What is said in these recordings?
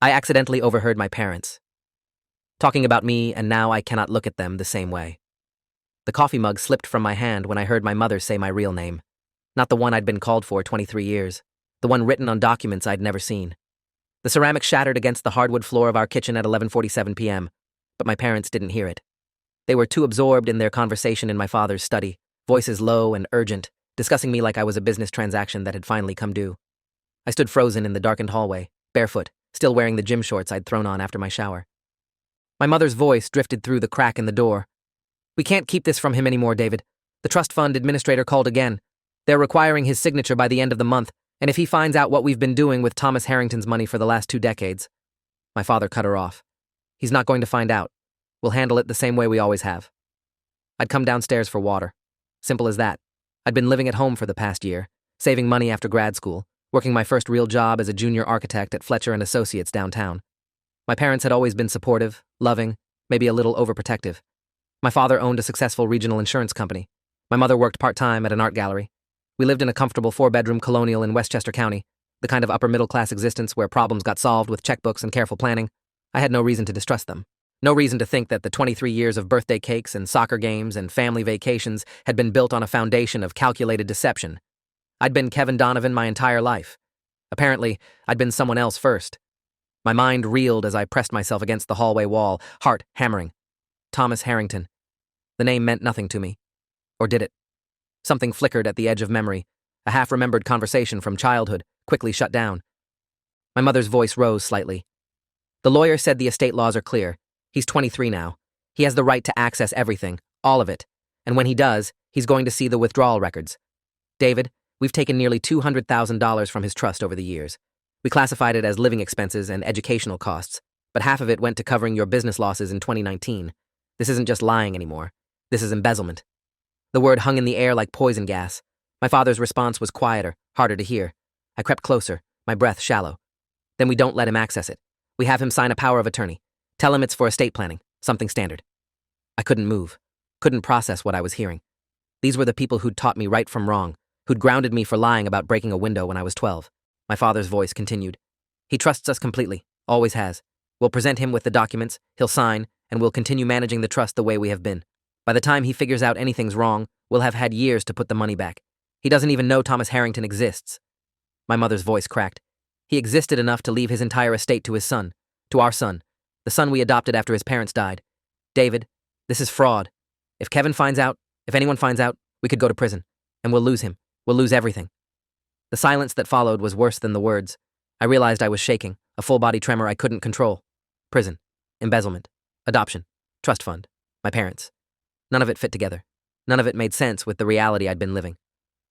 I accidentally overheard my parents talking about me, and now I cannot look at them the same way. The coffee mug slipped from my hand when I heard my mother say my real name. Not the one I'd been called for 23 years, the one written on documents I'd never seen. The ceramic shattered against the hardwood floor of our kitchen at 11:47 p.m., but my parents didn't hear it. They were too absorbed in their conversation in my father's study, voices low and urgent, discussing me like I was a business transaction that had finally come due. I stood frozen in the darkened hallway, barefoot, still wearing the gym shorts I'd thrown on after my shower. My mother's voice drifted through the crack in the door. "We can't keep this from him anymore, David. The trust fund administrator called again. They're requiring his signature by the end of the month, and if he finds out what we've been doing with Thomas Harrington's money for the last 2 decades..." My father cut her off. "He's not going to find out. We'll handle it the same way we always have." I'd come downstairs for water. Simple as that. I'd been living at home for the past year, saving money after grad school, working my first real job as a junior architect at Fletcher & Associates downtown. My parents had always been supportive, loving, maybe a little overprotective. My father owned a successful regional insurance company. My mother worked part-time at an art gallery. We lived in a comfortable 4-bedroom colonial in Westchester County, the kind of upper-middle-class existence where problems got solved with checkbooks and careful planning. I had no reason to distrust them. No reason to think that the 23 years of birthday cakes and soccer games and family vacations had been built on a foundation of calculated deception. I'd been Kevin Donovan my entire life. Apparently, I'd been someone else first. My mind reeled as I pressed myself against the hallway wall, heart hammering. Thomas Harrington. The name meant nothing to me. Or did it? Something flickered at the edge of memory, a half-remembered conversation from childhood, quickly shut down. My mother's voice rose slightly. "The lawyer said the estate laws are clear. He's 23 now. He has the right to access everything, all of it. And when he does, he's going to see the withdrawal records. David, we've taken nearly $200,000 from his trust over the years. We classified it as living expenses and educational costs, but half of it went to covering your business losses in 2019. This isn't just lying anymore. This is embezzlement." The word hung in the air like poison gas. My father's response was quieter, harder to hear. I crept closer, my breath shallow. "Then we don't let him access it. We have him sign a power of attorney. Tell him it's for estate planning, something standard." I couldn't move, couldn't process what I was hearing. These were the people who'd taught me right from wrong, who'd grounded me for lying about breaking a window when I was 12. My father's voice continued. "He trusts us completely, always has. We'll present him with the documents, he'll sign, and we'll continue managing the trust the way we have been. By the time he figures out anything's wrong, we'll have had years to put the money back. He doesn't even know Thomas Harrington exists." My mother's voice cracked. "He existed enough to leave his entire estate to his son, to our son, the son we adopted after his parents died. David, this is fraud. If Kevin finds out, if anyone finds out, we could go to prison, and we'll lose him. We'll lose everything." The silence that followed was worse than the words. I realized I was shaking, a full-body tremor I couldn't control. Prison, embezzlement, adoption, trust fund, my parents. None of it fit together. None of it made sense with the reality I'd been living.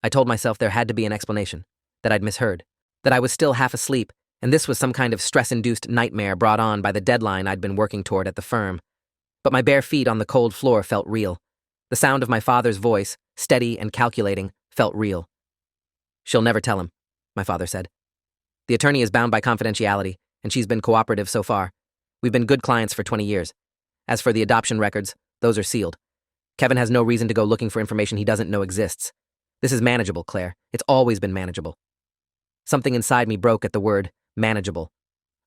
I told myself there had to be an explanation, that I'd misheard, that I was still half asleep, and this was some kind of stress-induced nightmare brought on by the deadline I'd been working toward at the firm. But my bare feet on the cold floor felt real. The sound of my father's voice, steady and calculating, felt real. "She'll never tell him," my father said. "The attorney is bound by confidentiality, and she's been cooperative so far. We've been good clients for 20 years. As for the adoption records, those are sealed. Kevin has no reason to go looking for information he doesn't know exists. This is manageable, Claire. It's always been manageable." Something inside me broke at the word manageable.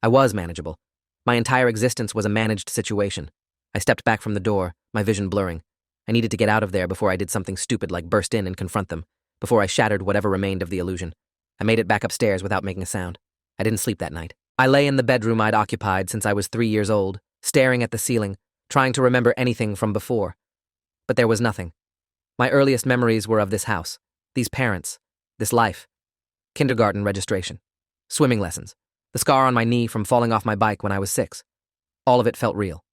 I was manageable. My entire existence was a managed situation. I stepped back from the door, my vision blurring. I needed to get out of there before I did something stupid like burst in and confront them, before I shattered whatever remained of the illusion. I made it back upstairs without making a sound. I didn't sleep that night. I lay in the bedroom I'd occupied since I was 3 years old, staring at the ceiling, trying to remember anything from before. But there was nothing. My earliest memories were of this house, these parents, this life. Kindergarten registration, swimming lessons, the scar on my knee from falling off my bike when I was 6. All of it felt real.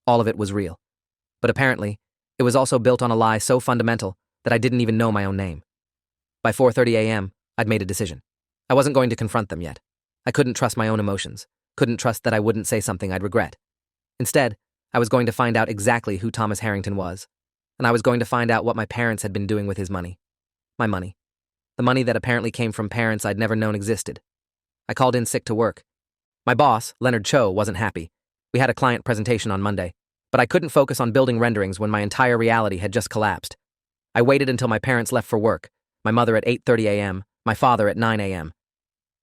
All of it was real. But apparently, it was also built on a lie so fundamental that I didn't even know my own name. By 4:30 a.m., I'd made a decision. I wasn't going to confront them yet. I couldn't trust my own emotions, couldn't trust that I wouldn't say something I'd regret. Instead, I was going to find out exactly who Thomas Harrington was, and I was going to find out what my parents had been doing with his money. My money. The money that apparently came from parents I'd never known existed. I called in sick to work. My boss, Leonard Cho, wasn't happy. We had a client presentation on Monday, but I couldn't focus on building renderings when my entire reality had just collapsed. I waited until my parents left for work, my mother at 8:30 a.m., my father at 9 a.m.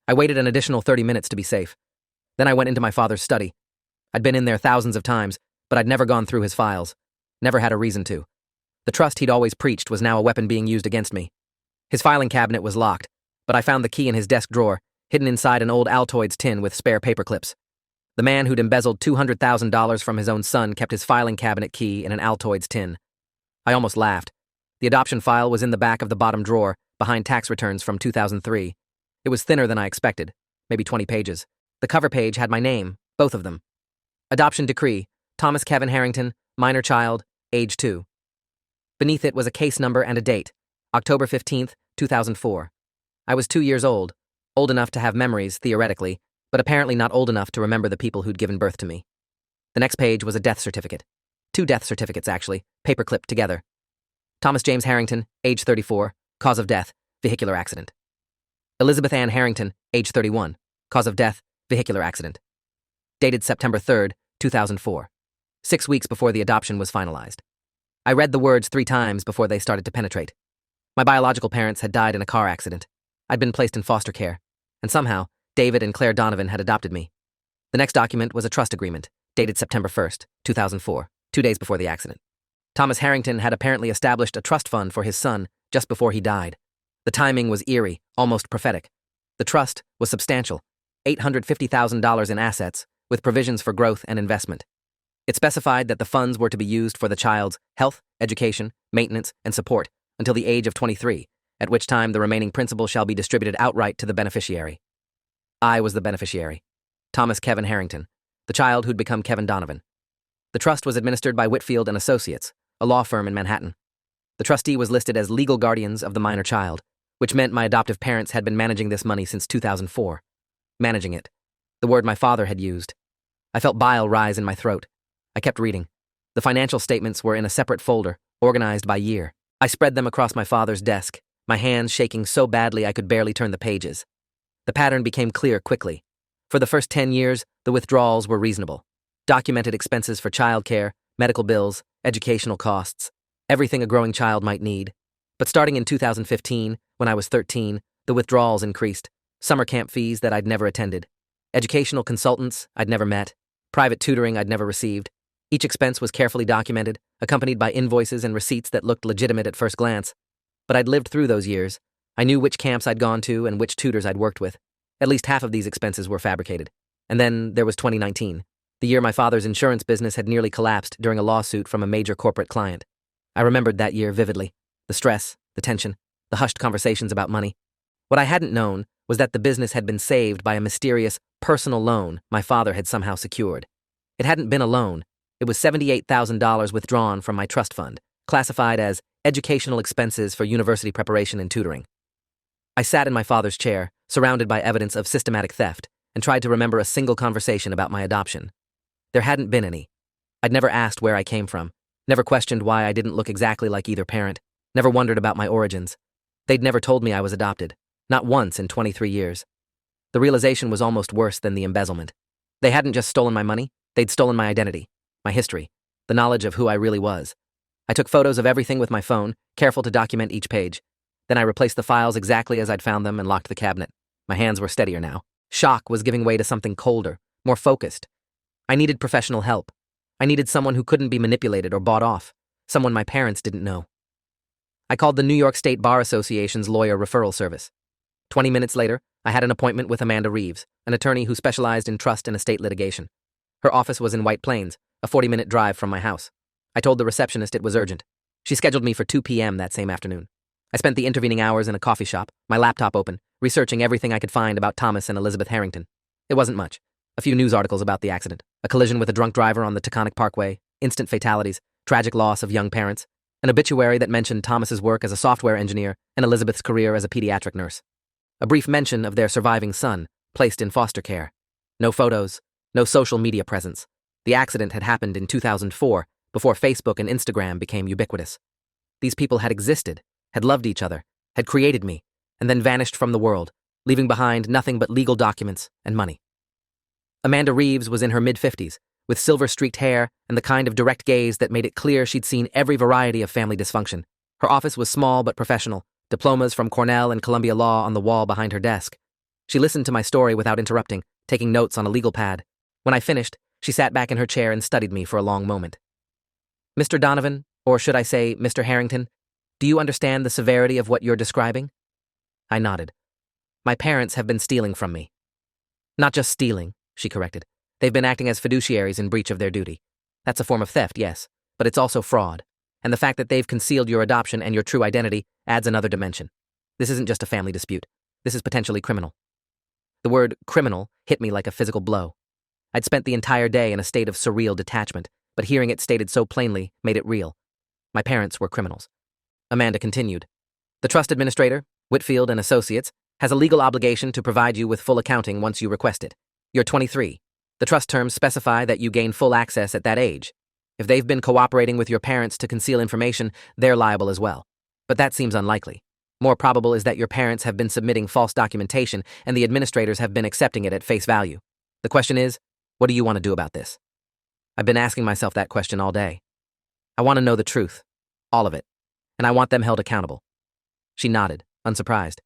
I waited an additional 30 minutes to be safe. Then I went into my father's study. I'd been in there thousands of times, but I'd never gone through his files. Never had a reason to. The trust he'd always preached was now a weapon being used against me. His filing cabinet was locked, but I found the key in his desk drawer, hidden inside an old Altoids tin with spare paper clips. The man who'd embezzled $200,000 from his own son kept his filing cabinet key in an Altoids tin. I almost laughed. The adoption file was in the back of the bottom drawer, behind tax returns from 2003. It was thinner than I expected, maybe 20 pages. The cover page had my name, both of them. Adoption decree, Thomas Kevin Harrington, minor child, age 2. Beneath it was a case number and a date, October 15th, 2004. I was 2 years old enough to have memories, theoretically, but apparently not old enough to remember the people who'd given birth to me. The next page was a death certificate. 2 death certificates, actually, paper-clipped together. Thomas James Harrington, age 34, cause of death, vehicular accident. Elizabeth Ann Harrington, age 31, cause of death, vehicular accident. Dated September 3rd, 2004. 6 weeks before the adoption was finalized. I read the words 3 times before they started to penetrate. My biological parents had died in a car accident. I'd been placed in foster care, and somehow, David and Claire Donovan had adopted me. The next document was a trust agreement, dated September 1st, 2004, 2 days before the accident. Thomas Harrington had apparently established a trust fund for his son just before he died. The timing was eerie, almost prophetic. The trust was substantial, $850,000 in assets, with provisions for growth and investment. It specified that the funds were to be used for the child's health, education, maintenance, and support until the age of 23, at which time the remaining principal shall be distributed outright to the beneficiary. I was the beneficiary, Thomas Kevin Harrington, the child who'd become Kevin Donovan. The trust was administered by Whitfield and Associates, a law firm in Manhattan. The trustee was listed as legal guardians of the minor child, which meant my adoptive parents had been managing this money since 2004. Managing it, the word my father had used. I felt bile rise in my throat. I kept reading. The financial statements were in a separate folder, organized by year. I spread them across my father's desk, my hands shaking so badly I could barely turn the pages. The pattern became clear quickly. For the first 10 years, the withdrawals were reasonable. Documented expenses for childcare, medical bills, educational costs, everything a growing child might need. But starting in 2015, when I was 13, the withdrawals increased. Summer camp fees that I'd never attended, educational consultants I'd never met, private tutoring I'd never received. Each expense was carefully documented, accompanied by invoices and receipts that looked legitimate at first glance. But I'd lived through those years. I knew which camps I'd gone to and which tutors I'd worked with. At least half of these expenses were fabricated. And then there was 2019, the year my father's insurance business had nearly collapsed during a lawsuit from a major corporate client. I remembered that year vividly. The stress, the tension, the hushed conversations about money. What I hadn't known was that the business had been saved by a mysterious personal loan my father had somehow secured. It hadn't been a loan. It was $78,000 withdrawn from my trust fund, classified as educational expenses for university preparation and tutoring. I sat in my father's chair, surrounded by evidence of systematic theft, and tried to remember a single conversation about my adoption. There hadn't been any. I'd never asked where I came from, never questioned why I didn't look exactly like either parent, never wondered about my origins. They'd never told me I was adopted, not once in 23 years. The realization was almost worse than the embezzlement. They hadn't just stolen my money, they'd stolen my identity, my history, the knowledge of who I really was. I took photos of everything with my phone, careful to document each page. Then I replaced the files exactly as I'd found them and locked the cabinet. My hands were steadier now. Shock was giving way to something colder, more focused. I needed professional help. I needed someone who couldn't be manipulated or bought off, someone my parents didn't know. I called the New York State Bar Association's lawyer referral service. 20 minutes later, I had an appointment with Amanda Reeves, an attorney who specialized in trust and estate litigation. Her office was in White Plains, a 40-minute drive from my house. I told the receptionist it was urgent. She scheduled me for 2 p.m. that same afternoon. I spent the intervening hours in a coffee shop, my laptop open, researching everything I could find about Thomas and Elizabeth Harrington. It wasn't much. A few news articles about the accident, a collision with a drunk driver on the Taconic Parkway, instant fatalities, tragic loss of young parents, an obituary that mentioned Thomas's work as a software engineer and Elizabeth's career as a pediatric nurse. A brief mention of their surviving son, placed in foster care. No photos, no social media presence. The accident had happened in 2004, before Facebook and Instagram became ubiquitous. These people had existed, had loved each other, had created me, and then vanished from the world, leaving behind nothing but legal documents and money. Amanda Reeves was in her mid-50s, with silver-streaked hair and the kind of direct gaze that made it clear she'd seen every variety of family dysfunction. Her office was small but professional, diplomas from Cornell and Columbia Law on the wall behind her desk. She listened to my story without interrupting, taking notes on a legal pad. When I finished, she sat back in her chair and studied me for a long moment. Mr. Donovan, or should I say Mr. Harrington, do you understand the severity of what you're describing? I nodded. My parents have been stealing from me. Not just stealing, she corrected. They've been acting as fiduciaries in breach of their duty. That's a form of theft, yes, but it's also fraud. And the fact that they've concealed your adoption and your true identity adds another dimension. This isn't just a family dispute. This is potentially criminal. The word criminal hit me like a physical blow. I'd spent the entire day in a state of surreal detachment, but hearing it stated so plainly made it real. My parents were criminals. Amanda continued. The trust administrator, Whitfield and Associates, has a legal obligation to provide you with full accounting once you request it. You're 23. The trust terms specify that you gain full access at that age. If they've been cooperating with your parents to conceal information, they're liable as well. But that seems unlikely. More probable is that your parents have been submitting false documentation and the administrators have been accepting it at face value. The question is, what do you want to do about this? I've been asking myself that question all day. I want to know the truth. All of it. And I want them held accountable. She nodded, unsurprised.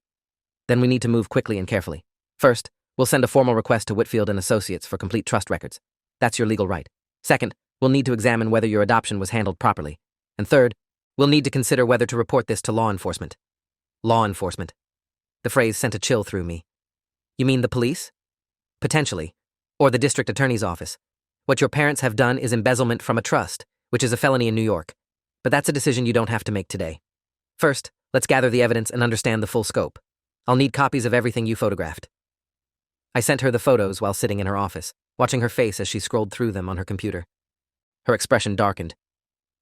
Then we need to move quickly and carefully. First, we'll send a formal request to Whitfield and Associates for complete trust records. That's your legal right. Second, we'll need to examine whether your adoption was handled properly. And third, we'll need to consider whether to report this to law enforcement. Law enforcement. The phrase sent a chill through me. You mean the police? Potentially. Or the district attorney's office. What your parents have done is embezzlement from a trust, which is a felony in New York. But that's a decision you don't have to make today. First, let's gather the evidence and understand the full scope. I'll need copies of everything you photographed. I sent her the photos while sitting in her office, watching her face as she scrolled through them on her computer. Her expression darkened.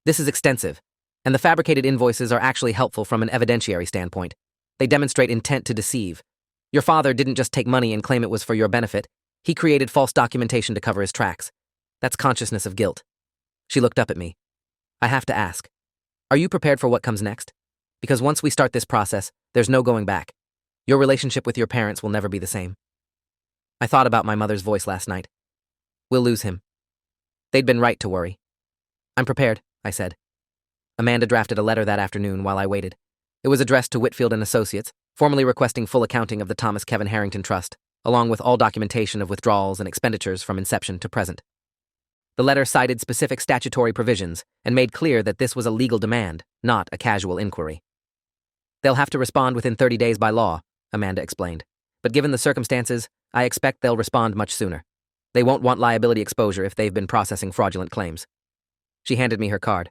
This is extensive, and the fabricated invoices are actually helpful from an evidentiary standpoint. They demonstrate intent to deceive. Your father didn't just take money and claim it was for your benefit. He created false documentation to cover his tracks. That's consciousness of guilt. She looked up at me. I have to ask, are you prepared for what comes next? Because once we start this process, there's no going back. Your relationship with your parents will never be the same. I thought about my mother's voice last night. We'll lose him. They'd been right to worry. I'm prepared, I said. Amanda drafted a letter that afternoon while I waited. It was addressed to Whitfield and Associates, formally requesting full accounting of the Thomas Kevin Harrington Trust, along with all documentation of withdrawals and expenditures from inception to present. The letter cited specific statutory provisions and made clear that this was a legal demand, not a casual inquiry. They'll have to respond within 30 days by law, Amanda explained. But given the circumstances, I expect they'll respond much sooner. They won't want liability exposure if they've been processing fraudulent claims. She handed me her card.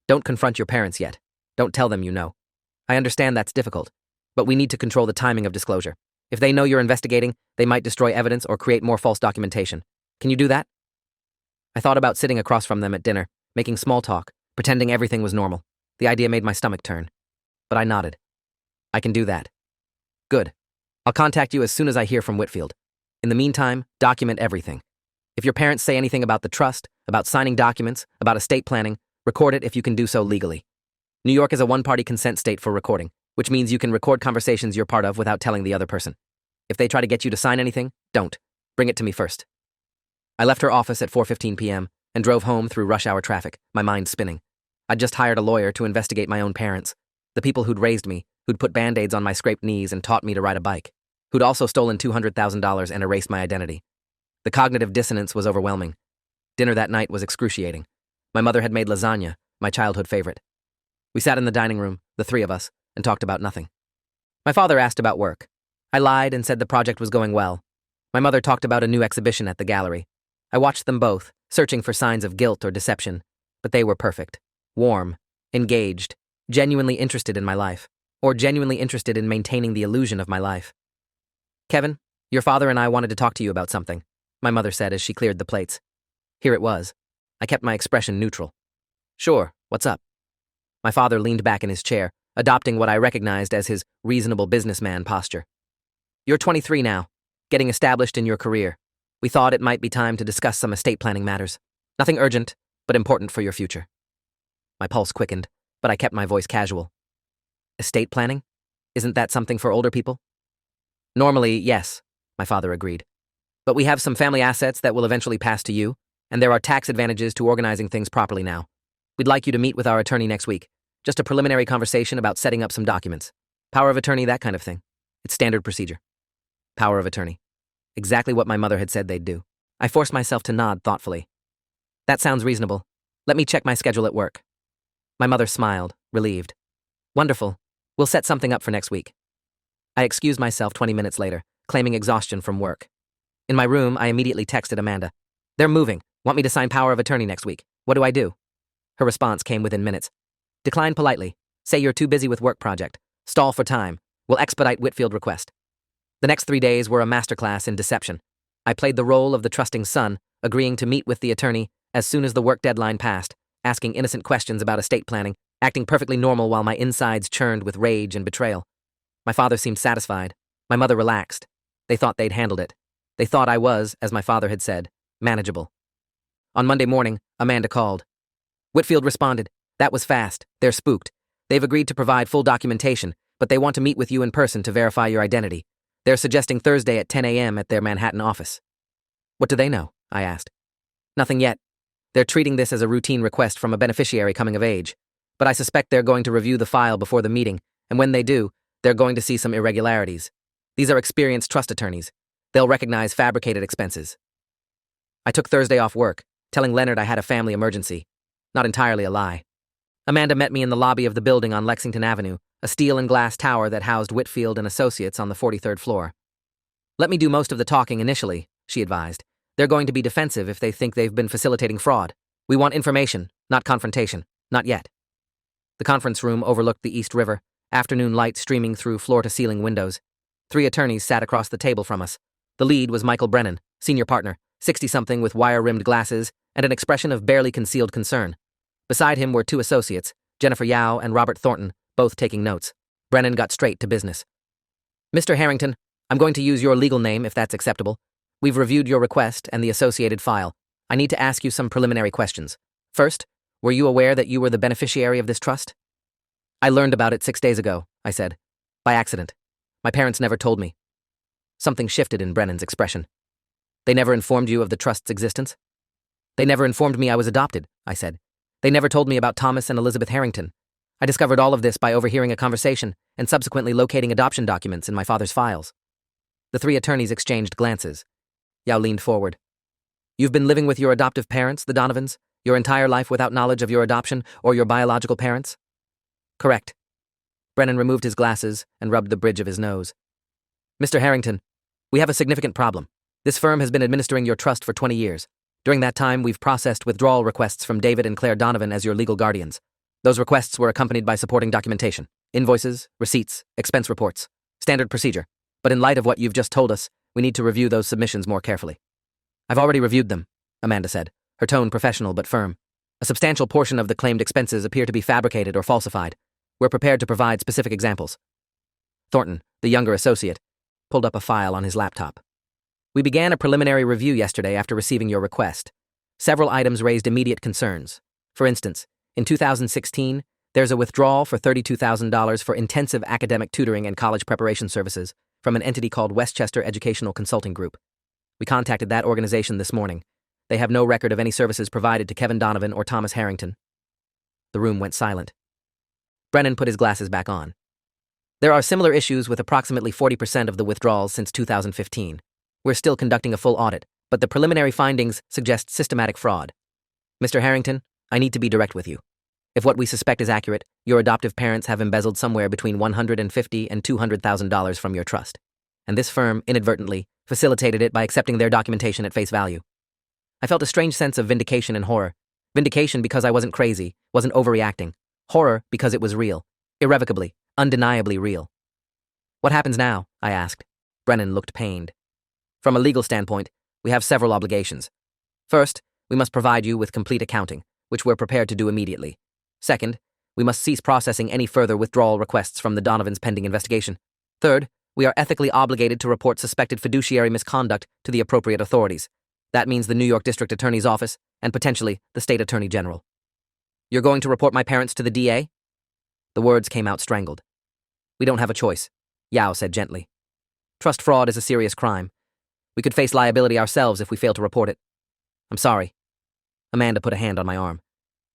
Don't confront your parents yet. Don't tell them you know. I understand that's difficult, but we need to control the timing of disclosure. If they know you're investigating, they might destroy evidence or create more false documentation. Can you do that? I thought about sitting across from them at dinner, making small talk, pretending everything was normal. The idea made my stomach turn. But I nodded. I can do that. Good. I'll contact you as soon as I hear from Whitfield. In the meantime, document everything. If your parents say anything about the trust, about signing documents, about estate planning, record it if you can do so legally. New York is a one-party consent state for recording, which means you can record conversations you're part of without telling the other person. If they try to get you to sign anything, don't. Bring it to me first. I left her office at 4:15 p.m. and drove home through rush hour traffic, my mind spinning. I'd just hired a lawyer to investigate my own parents, the people who'd raised me, who'd put Band-Aids on my scraped knees and taught me to ride a bike, who'd also stolen $200,000 and erased my identity. The cognitive dissonance was overwhelming. Dinner that night was excruciating. My mother had made lasagna, my childhood favorite. We sat in the dining room, the three of us, and talked about nothing. My father asked about work. I lied and said the project was going well. My mother talked about a new exhibition at the gallery. I watched them both, searching for signs of guilt or deception, but they were perfect, warm, engaged, genuinely interested in my life, or genuinely interested in maintaining the illusion of my life. Kevin, your father and I wanted to talk to you about something, my mother said as she cleared the plates. Here it was. I kept my expression neutral. Sure, what's up? My father leaned back in his chair, adopting what I recognized as his reasonable businessman posture. You're 23 now, getting established in your career. We thought it might be time to discuss some estate planning matters. Nothing urgent, but important for your future. My pulse quickened, but I kept my voice casual. Estate planning? Isn't that something for older people? Normally, yes, my father agreed. But we have some family assets that will eventually pass to you, and there are tax advantages to organizing things properly now. We'd like you to meet with our attorney next week. Just a preliminary conversation about setting up some documents. Power of attorney, that kind of thing. It's standard procedure. Power of attorney. Exactly what my mother had said they'd do. I forced myself to nod thoughtfully. That sounds reasonable. Let me check my schedule at work. My mother smiled, relieved. Wonderful. We'll set something up for next week. I excused myself 20 minutes later, claiming exhaustion from work. In my room, I immediately texted Amanda. They're moving. Want me to sign power of attorney next week. What do I do? Her response came within minutes. Decline politely. Say you're too busy with work project. Stall for time. We'll expedite Whitfield request. The next 3 days were a masterclass in deception. I played the role of the trusting son, agreeing to meet with the attorney as soon as the work deadline passed, asking innocent questions about estate planning, acting perfectly normal while my insides churned with rage and betrayal. My father seemed satisfied. My mother relaxed. They thought they'd handled it. They thought I was, as my father had said, manageable. On Monday morning, Amanda called. Whitfield responded. That was fast. They're spooked. They've agreed to provide full documentation, but they want to meet with you in person to verify your identity. They're suggesting Thursday at 10 a.m. at their Manhattan office. What do they know? I asked. Nothing yet. They're treating this as a routine request from a beneficiary coming of age. But I suspect they're going to review the file before the meeting, and when they do, they're going to see some irregularities. These are experienced trust attorneys. They'll recognize fabricated expenses. I took Thursday off work, telling Leonard I had a family emergency. Not entirely a lie. Amanda met me in the lobby of the building on Lexington Avenue, a steel and glass tower that housed Whitfield and Associates on the 43rd floor. Let me do most of the talking initially, she advised. They're going to be defensive if they think they've been facilitating fraud. We want information, not confrontation. Not yet. The conference room overlooked the East River, afternoon light streaming through floor-to-ceiling windows. 3 attorneys sat across the table from us. The lead was Michael Brennan, senior partner, 60-something with wire-rimmed glasses and an expression of barely concealed concern. Beside him were 2 associates, Jennifer Yao and Robert Thornton, both taking notes. Brennan got straight to business. Mr. Harrington, I'm going to use your legal name if that's acceptable. We've reviewed your request and the associated file. I need to ask you some preliminary questions. First, were you aware that you were the beneficiary of this trust? I learned about it 6 days ago, I said. By accident. My parents never told me. Something shifted in Brennan's expression. They never informed you of the trust's existence? They never informed me I was adopted, I said. They never told me about Thomas and Elizabeth Harrington. I discovered all of this by overhearing a conversation and subsequently locating adoption documents in my father's files. The 3 attorneys exchanged glances. Yao leaned forward. You've been living with your adoptive parents, the Donovans, your entire life without knowledge of your adoption or your biological parents? Correct. Brennan removed his glasses and rubbed the bridge of his nose. Mr. Harrington, we have a significant problem. This firm has been administering your trust for 20 years. During that time, we've processed withdrawal requests from David and Claire Donovan as your legal guardians. Those requests were accompanied by supporting documentation, invoices, receipts, expense reports, standard procedure. But in light of what you've just told us, we need to review those submissions more carefully. I've already reviewed them, Amanda said, her tone professional but firm. A substantial portion of the claimed expenses appear to be fabricated or falsified. We're prepared to provide specific examples. Thornton, the younger associate, pulled up a file on his laptop. We began a preliminary review yesterday after receiving your request. Several items raised immediate concerns. For instance, in 2016, there's a withdrawal for $32,000 for intensive academic tutoring and college preparation services from an entity called Westchester Educational Consulting Group. We contacted that organization this morning. They have no record of any services provided to Kevin Donovan or Thomas Harrington. The room went silent. Brennan put his glasses back on. There are similar issues with approximately 40% of the withdrawals since 2015. We're still conducting a full audit, but the preliminary findings suggest systematic fraud. Mr. Harrington, I need to be direct with you. If what we suspect is accurate, your adoptive parents have embezzled somewhere between $150,000 and $200,000 from your trust. And this firm, inadvertently, facilitated it by accepting their documentation at face value. I felt a strange sense of vindication and horror. Vindication because I wasn't crazy, wasn't overreacting. Horror because it was real. Irrevocably, undeniably real. What happens now? I asked. Brennan looked pained. From a legal standpoint, we have several obligations. First, we must provide you with complete accounting, which we're prepared to do immediately. Second, we must cease processing any further withdrawal requests from the Donovans pending investigation. Third, we are ethically obligated to report suspected fiduciary misconduct to the appropriate authorities. That means the New York District Attorney's Office and potentially the State Attorney General. You're going to report my parents to the DA? The words came out strangled. We don't have a choice, Yao said gently. Trust fraud is a serious crime. We could face liability ourselves if we fail to report it. I'm sorry. Amanda put a hand on my arm.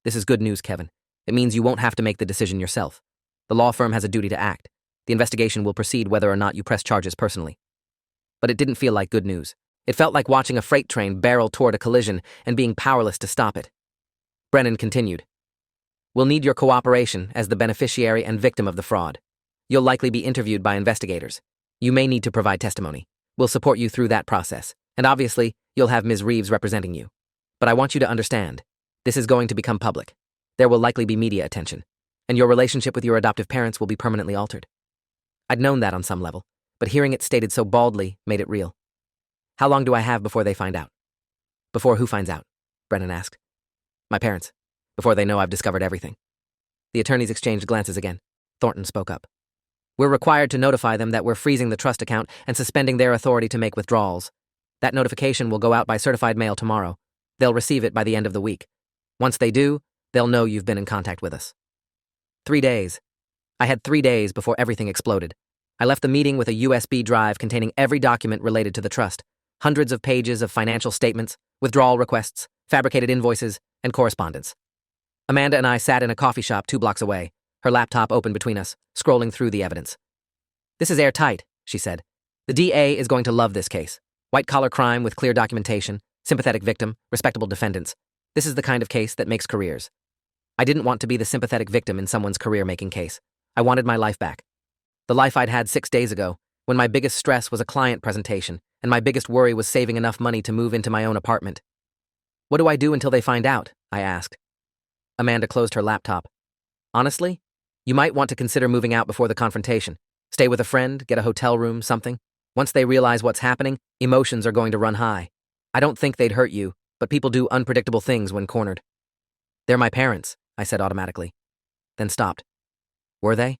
This is good news, Kevin. It means you won't have to make the decision yourself. The law firm has a duty to act. The investigation will proceed whether or not you press charges personally. but it didn't feel like good news. It felt like watching a freight train barrel toward a collision and being powerless to stop it. Brennan continued. We'll need your cooperation as the beneficiary and victim of the fraud. You'll likely be interviewed by investigators. You may need to provide testimony. We'll support you through that process. And obviously, you'll have Ms. Reeves representing you. But I want you to understand, this is going to become public. There will likely be media attention, and your relationship with your adoptive parents will be permanently altered. I'd known that on some level, but hearing it stated so baldly made it real. How long do I have before they find out? Before who finds out? Brennan asked. My parents. Before they know I've discovered everything. The attorneys exchanged glances again. Thornton spoke up. We're required to notify them that we're freezing the trust account and suspending their authority to make withdrawals. That notification will go out by certified mail tomorrow. They'll receive it by the end of the week. Once they do, they'll know you've been in contact with us. 3 days. I had 3 days before everything exploded. I left the meeting with a USB drive containing every document related to the trust. Hundreds of pages of financial statements, withdrawal requests, fabricated invoices, and correspondence. Amanda and I sat in a coffee shop 2 blocks away, her laptop open between us, scrolling through the evidence. This is airtight, she said. The DA is going to love this case. White-collar crime with clear documentation, sympathetic victim, respectable defendants. This is the kind of case that makes careers. I didn't want to be the sympathetic victim in someone's career-making case. I wanted my life back. The life I'd had 6 days ago, when my biggest stress was a client presentation, and my biggest worry was saving enough money to move into my own apartment. What do I do until they find out? I asked. Amanda closed her laptop. Honestly, you might want to consider moving out before the confrontation. Stay with a friend, get a hotel room, something. Once they realize what's happening, emotions are going to run high. I don't think they'd hurt you, but people do unpredictable things when cornered. They're my parents, I said automatically. Then stopped. Were they?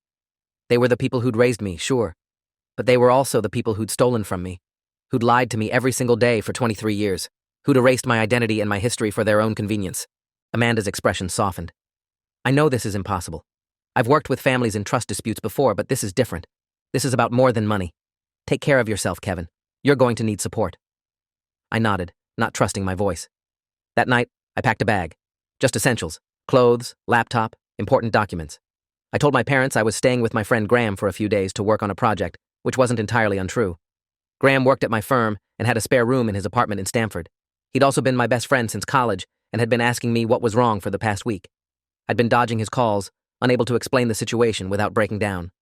They were the people who'd raised me, sure. But they were also the people who'd stolen from me, who'd lied to me every single day for 23 years, who'd erased my identity and my history for their own convenience. Amanda's expression softened. I know this is impossible. I've worked with families in trust disputes before, but this is different. This is about more than money. Take care of yourself, Kevin. You're going to need support. I nodded, not trusting my voice. That night, I packed a bag. Just essentials. Clothes, laptop, important documents. I told my parents I was staying with my friend Graham for a few days to work on a project, which wasn't entirely untrue. Graham worked at my firm and had a spare room in his apartment in Stamford. He'd also been my best friend since college and had been asking me what was wrong for the past week. I'd been dodging his calls, unable to explain the situation without breaking down.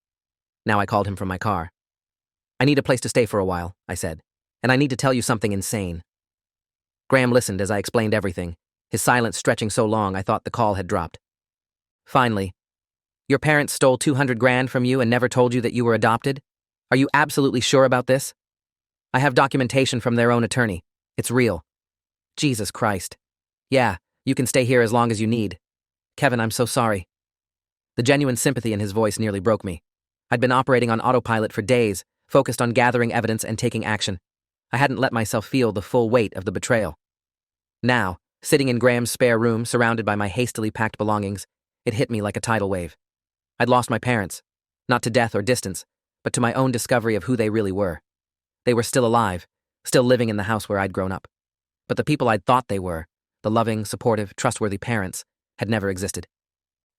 Now I called him from my car. I need a place to stay for a while, I said, and I need to tell you something insane. Graham listened as I explained everything, his silence stretching so long I thought the call had dropped. Finally, your parents stole 200 grand from you and never told you that you were adopted? Are you absolutely sure about this? I have documentation from their own attorney. It's real. Jesus Christ. Yeah, you can stay here as long as you need. Kevin, I'm so sorry. The genuine sympathy in his voice nearly broke me. I'd been operating on autopilot for days, focused on gathering evidence and taking action. I hadn't let myself feel the full weight of the betrayal. Now, sitting in Graham's spare room, surrounded by my hastily packed belongings, it hit me like a tidal wave. I'd lost my parents, not to death or distance, but to my own discovery of who they really were. They were still alive, still living in the house where I'd grown up. But the people I'd thought they were, the loving, supportive, trustworthy parents, had never existed.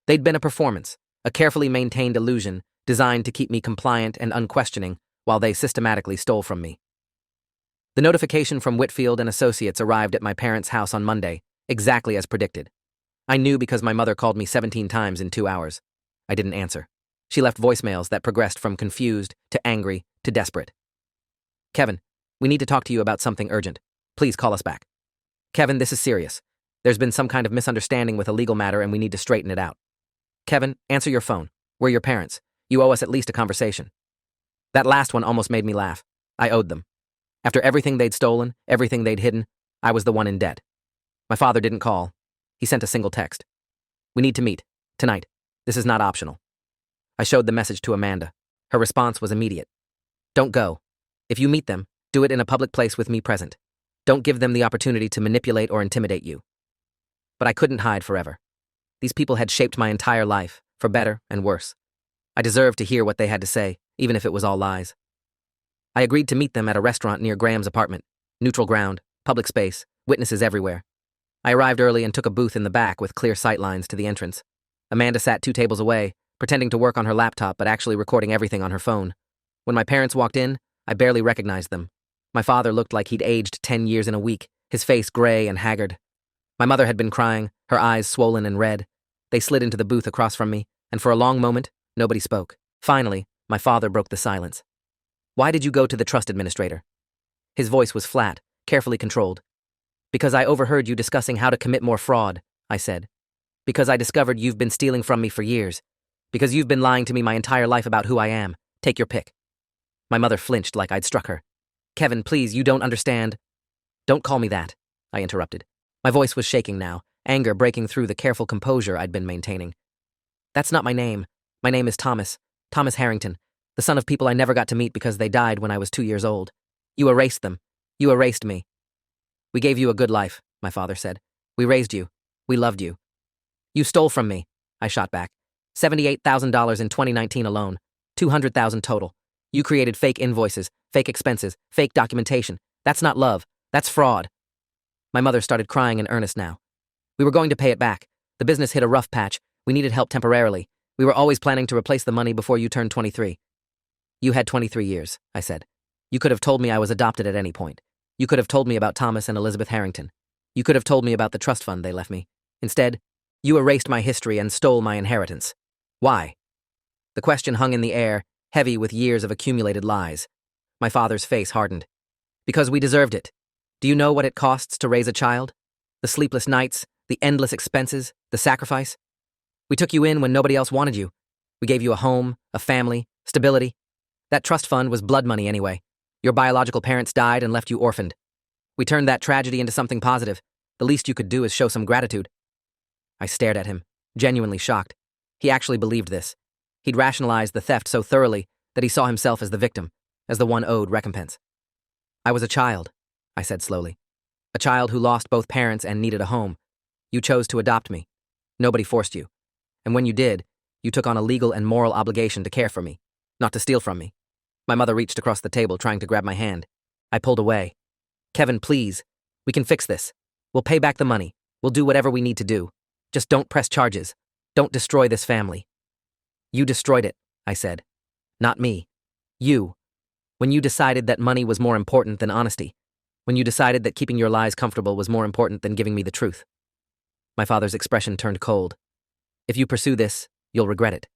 They'd been a performance, a carefully maintained illusion designed to keep me compliant and unquestioning while they systematically stole from me. The notification from Whitfield and Associates arrived at my parents' house on Monday, exactly as predicted. I knew because my mother called me 17 times in 2 hours. I didn't answer. She left voicemails that progressed from confused to angry to desperate. Kevin, we need to talk to you about something urgent. Please call us back. Kevin, this is serious. There's been some kind of misunderstanding with a legal matter and we need to straighten it out. Kevin, answer your phone. We're your parents. You owe us at least a conversation. That last one almost made me laugh. I owed them. After everything they'd stolen, everything they'd hidden, I was the one in debt. My father didn't call. He sent a single text. We need to meet. Tonight. This is not optional. I showed the message to Amanda. Her response was immediate. Don't go. If you meet them, do it in a public place with me present. Don't give them the opportunity to manipulate or intimidate you. But I couldn't hide forever. These people had shaped my entire life, for better and worse. I deserved to hear what they had to say, even if it was all lies. I agreed to meet them at a restaurant near Graham's apartment. Neutral ground, public space, witnesses everywhere. I arrived early and took a booth in the back with clear sightlines to the entrance. Amanda sat 2 tables away, pretending to work on her laptop but actually recording everything on her phone. When my parents walked in, I barely recognized them. My father looked like he'd aged 10 years in a week, his face gray and haggard. My mother had been crying, her eyes swollen and red. They slid into the booth across from me, and for a long moment, nobody spoke. Finally, my father broke the silence. "Why did you go to the trust administrator?" His voice was flat, carefully controlled. "Because I overheard you discussing how to commit more fraud," I said. "Because I discovered you've been stealing from me for years. Because you've been lying to me my entire life about who I am. Take your pick." My mother flinched like I'd struck her. "Kevin, please, you don't understand." "Don't call me that," I interrupted. My voice was shaking now, anger breaking through the careful composure I'd been maintaining. "That's not my name. My name is Thomas Harrington, the son of people I never got to meet because they died when I was 2 years old. You erased them. You erased me." "We gave you a good life," my father said. "We raised you. We loved you." "You stole from me," I shot back. $78,000 in 2019 alone. 200,000 total. You created fake invoices, fake expenses, fake documentation. That's not love. That's fraud. My mother started crying in earnest now. "We were going to pay it back. The business hit a rough patch. We needed help temporarily. We were always planning to replace the money before you turned 23. "You had 23 years, I said. "You could have told me I was adopted at any point. You could have told me about Thomas and Elizabeth Harrington. You could have told me about the trust fund they left me. Instead, you erased my history and stole my inheritance. Why?" The question hung in the air, heavy with years of accumulated lies. My father's face hardened. "Because we deserved it. Do you know what it costs to raise a child? The sleepless nights, the endless expenses, the sacrifice? We took you in when nobody else wanted you. We gave you a home, a family, stability. That trust fund was blood money anyway. Your biological parents died and left you orphaned. We turned that tragedy into something positive. The least you could do is show some gratitude." I stared at him, genuinely shocked. He actually believed this. He'd rationalized the theft so thoroughly that he saw himself as the victim, as the one owed recompense. "I was a child," I said slowly. "A child who lost both parents and needed a home. You chose to adopt me. Nobody forced you. And when you did, you took on a legal and moral obligation to care for me, not to steal from me." My mother reached across the table trying to grab my hand. I pulled away. "Kevin, please. We can fix this. We'll pay back the money. We'll do whatever we need to do. Just don't press charges. Don't destroy this family." "You destroyed it," I said. "Not me. You. When you decided that money was more important than honesty. When you decided that keeping your lies comfortable was more important than giving me the truth." My father's expression turned cold. "If you pursue this, you'll regret it.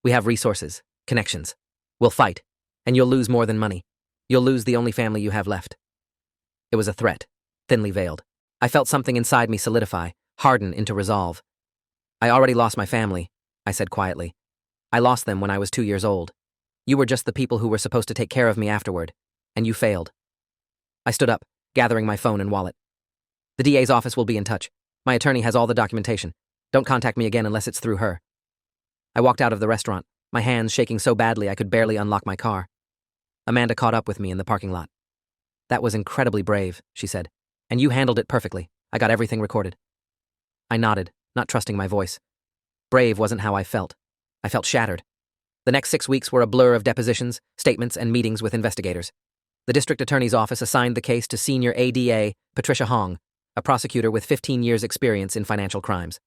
We have resources, connections. We'll fight, and you'll lose more than money. You'll lose the only family you have left." It was a threat, thinly veiled. I felt something inside me solidify, harden into resolve. "I already lost my family," I said quietly. "I lost them when I was 2 years old. You were just the people who were supposed to take care of me afterward, and you failed." I stood up, gathering my phone and wallet. "The DA's office will be in touch. My attorney has all the documentation. Don't contact me again unless it's through her." I walked out of the restaurant, my hands shaking so badly I could barely unlock my car. Amanda caught up with me in the parking lot. "That was incredibly brave," she said. "And you handled it perfectly. I got everything recorded." I nodded, not trusting my voice. Brave wasn't how I felt. I felt shattered. The next 6 weeks were a blur of depositions, statements, and meetings with investigators. The district attorney's office assigned the case to senior ADA Patricia Hong, a prosecutor with 15 years' experience in financial crimes.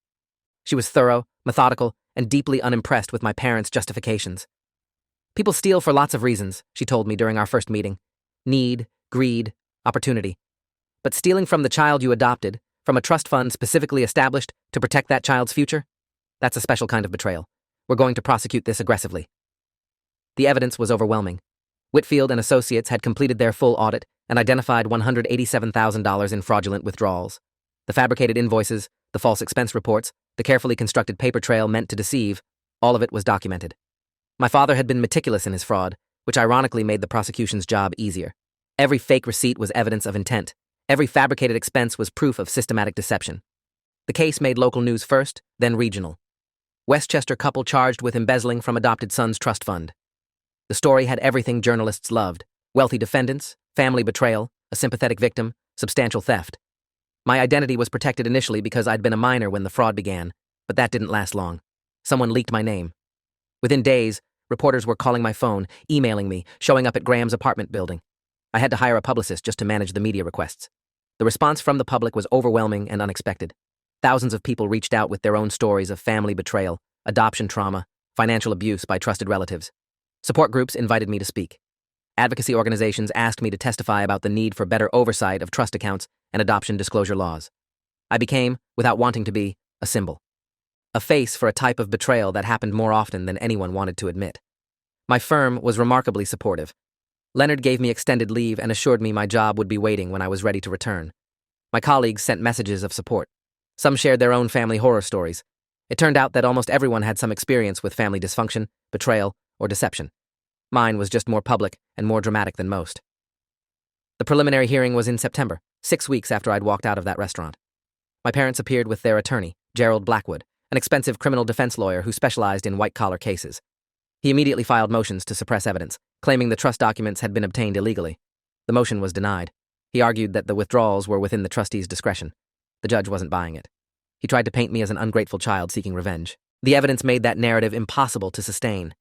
She was thorough, methodical, and deeply unimpressed with my parents' justifications. "People steal for lots of reasons," she told me during our first meeting. "Need, greed, opportunity. But stealing from the child you adopted, from a trust fund specifically established to protect that child's future? That's a special kind of betrayal. We're going to prosecute this aggressively." The evidence was overwhelming. Whitfield and Associates had completed their full audit and identified $187,000 in fraudulent withdrawals. The fabricated invoices, the false expense reports, the carefully constructed paper trail meant to deceive, all of it was documented. My father had been meticulous in his fraud, which ironically made the prosecution's job easier. Every fake receipt was evidence of intent. Every fabricated expense was proof of systematic deception. The case made local news first, then regional. Westchester couple charged with embezzling from adopted son's trust fund. The story had everything journalists loved: wealthy defendants, family betrayal, a sympathetic victim, substantial theft. My identity was protected initially because I'd been a minor when the fraud began, but that didn't last long. Someone leaked my name. Within days, reporters were calling my phone, emailing me, showing up at Graham's apartment building. I had to hire a publicist just to manage the media requests. The response from the public was overwhelming and unexpected. Thousands of people reached out with their own stories of family betrayal, adoption trauma, financial abuse by trusted relatives. Support groups invited me to speak. Advocacy organizations asked me to testify about the need for better oversight of trust accounts and adoption disclosure laws. I became, without wanting to be, a symbol. A face for a type of betrayal that happened more often than anyone wanted to admit. My firm was remarkably supportive. Leonard gave me extended leave and assured me my job would be waiting when I was ready to return. My colleagues sent messages of support. Some shared their own family horror stories. It turned out that almost everyone had some experience with family dysfunction, betrayal, or deception. Mine was just more public and more dramatic than most. The preliminary hearing was in September, 6 weeks after I'd walked out of that restaurant. My parents appeared with their attorney, Gerald Blackwood, an expensive criminal defense lawyer who specialized in white-collar cases. He immediately filed motions to suppress evidence, claiming the trust documents had been obtained illegally. The motion was denied. He argued that the withdrawals were within the trustee's discretion. The judge wasn't buying it. He tried to paint me as an ungrateful child seeking revenge. The evidence made that narrative impossible to sustain.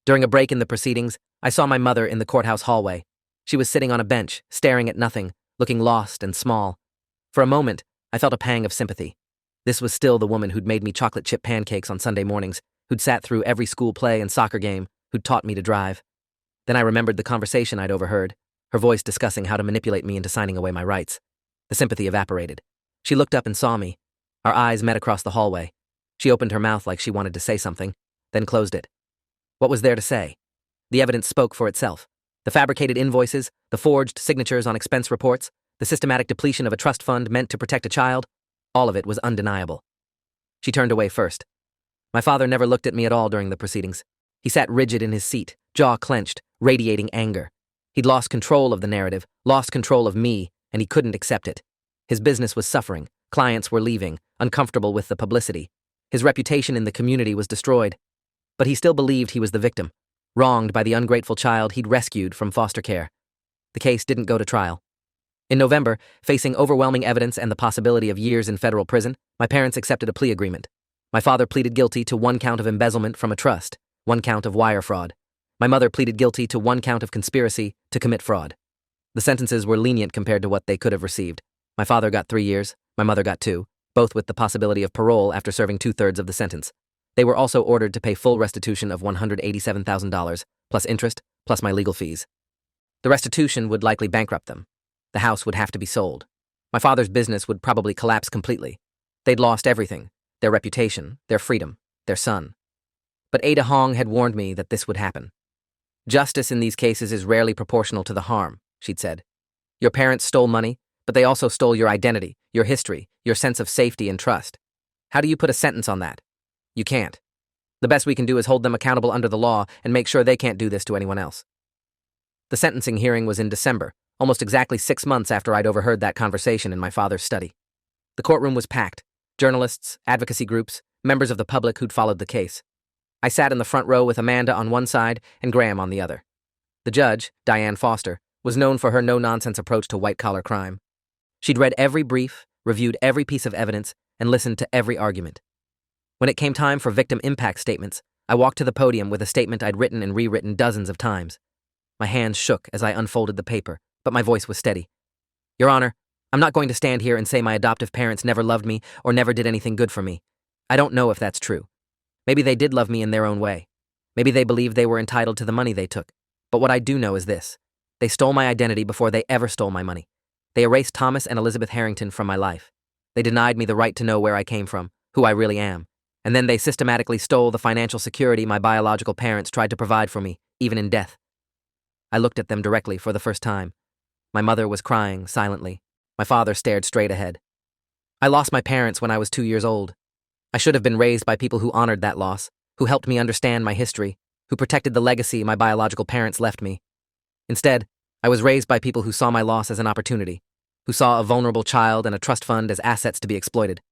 During a break in the proceedings, I saw my mother in the courthouse hallway. She was sitting on a bench, staring at nothing, looking lost and small. For a moment, I felt a pang of sympathy. This was still the woman who'd made me chocolate chip pancakes on Sunday mornings, who'd sat through every school play and soccer game, who'd taught me to drive. Then I remembered the conversation I'd overheard, her voice discussing how to manipulate me into signing away my rights. The sympathy evaporated. She looked up and saw me. Our eyes met across the hallway. She opened her mouth like she wanted to say something, then closed it. What was there to say? The evidence spoke for itself. The fabricated invoices, the forged signatures on expense reports, the systematic depletion of a trust fund meant to protect a child, all of it was undeniable. She turned away first. My father never looked at me at all during the proceedings. He sat rigid in his seat, jaw clenched, radiating anger. He'd lost control of the narrative, lost control of me, and he couldn't accept it. His business was suffering, clients were leaving, uncomfortable with the publicity. His reputation in the community was destroyed. But he still believed he was the victim, wronged by the ungrateful child he'd rescued from foster care. The case didn't go to trial. In November, facing overwhelming evidence and the possibility of years in federal prison, my parents accepted a plea agreement. My father pleaded guilty to 1 count of embezzlement from a trust, 1 count of wire fraud. My mother pleaded guilty to 1 count of conspiracy to commit fraud. The sentences were lenient compared to what they could have received. My father got 3 years, my mother got 2, both with the possibility of parole after serving 2/3 of the sentence. They were also ordered to pay full restitution of $187,000, plus interest, plus my legal fees. The restitution would likely bankrupt them. The house would have to be sold. My father's business would probably collapse completely. They'd lost everything, their reputation, their freedom, their son. But Ada Hong had warned me that this would happen. Justice in these cases is rarely proportional to the harm, she'd said. Your parents stole money, but they also stole your identity, your history, your sense of safety and trust. How do you put a sentence on that? You can't. The best we can do is hold them accountable under the law and make sure they can't do this to anyone else. The sentencing hearing was in December, almost exactly 6 months after I'd overheard that conversation in my father's study. The courtroom was packed. Journalists, advocacy groups, members of the public who'd followed the case. I sat in the front row with Amanda on one side and Graham on the other. The judge, Diane Foster, was known for her no-nonsense approach to white-collar crime. She'd read every brief, reviewed every piece of evidence, and listened to every argument. When it came time for victim impact statements, I walked to the podium with a statement I'd written and rewritten dozens of times. My hands shook as I unfolded the paper, but my voice was steady. Your Honor, I'm not going to stand here and say my adoptive parents never loved me or never did anything good for me. I don't know if that's true. Maybe they did love me in their own way. Maybe they believed they were entitled to the money they took. But what I do know is this. They stole my identity before they ever stole my money. They erased Thomas and Elizabeth Harrington from my life. They denied me the right to know where I came from, who I really am. And then they systematically stole the financial security my biological parents tried to provide for me, even in death. I looked at them directly for the first time. My mother was crying silently. My father stared straight ahead. I lost my parents when I was 2 years old. I should have been raised by people who honored that loss, who helped me understand my history, who protected the legacy my biological parents left me. Instead, I was raised by people who saw my loss as an opportunity, who saw a vulnerable child and a trust fund as assets to be exploited.